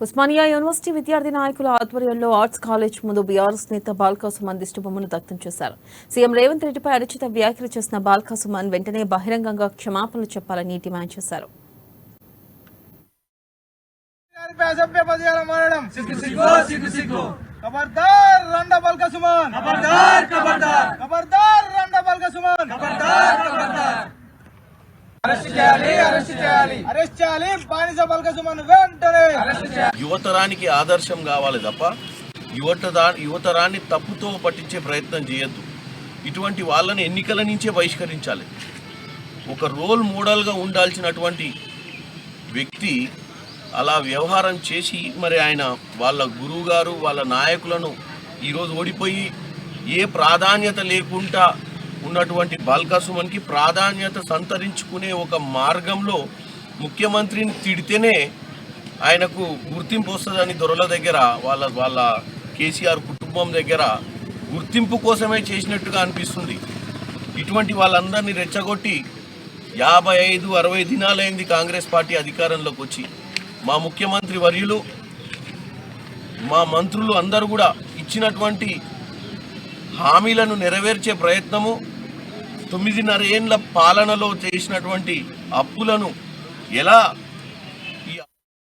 Osmania university విద్యార్థి నాయకుల ఆధ్వర్యంలో ఆర్ట్స్ కాలేజ్ ముందు బీఆర్ఎస్ నేత బాల్కా సుమన్ దిష్టిబొమ్మను దగ్ధం చేశారు. సీఎం రేవంత్ రెడ్డిపై అనుచిత వ్యాఖ్యలు చేసిన బాల్కా సుమన్ వెంటనే బహిరంగంగా క్షమాపణలు చెప్పాలని డిమాండ్ చేశారు. యువతరానికి ఆదర్శం కావాలి తప్ప యువతరాన్ని తప్పుతో పట్టించే ప్రయత్నం చేయొద్దు. ఇటువంటి వాళ్ళని ఎన్నికల నుంచే బహిష్కరించాలి. ఒక రోల్ మోడల్గా ఉండాల్సినటువంటి వ్యక్తి అలా వ్యవహారం చేసి మరి ఆయన వాళ్ళ గురువు గారు వాళ్ళ నాయకులను ఈరోజు ఓడిపోయి ఏ ప్రాధాన్యత లేకుండా ఉన్నటువంటి బాల్కా సుమన్కి ప్రాధాన్యత సంతరించుకునే ఒక మార్గంలో ముఖ్యమంత్రిని తిడితేనే ఆయనకు గుర్తింపు వస్తుందని దొరల దగ్గర వాళ్ళ కేసీఆర్ కుటుంబం దగ్గర గుర్తింపు కోసమే చేసినట్టుగా అనిపిస్తుంది. ఇటువంటి వాళ్ళందరినీ రెచ్చగొట్టి 55-60 దినాలైంది కాంగ్రెస్ పార్టీ అధికారంలోకి వచ్చి. మా ముఖ్యమంత్రి వర్యులు మా మంత్రులు అందరూ కూడా ఇచ్చినటువంటి హామీలను నెరవేర్చే ప్రయత్నము 9.5 ఏళ్ల పాలనలో చేసినటువంటి అప్పులను ఎలా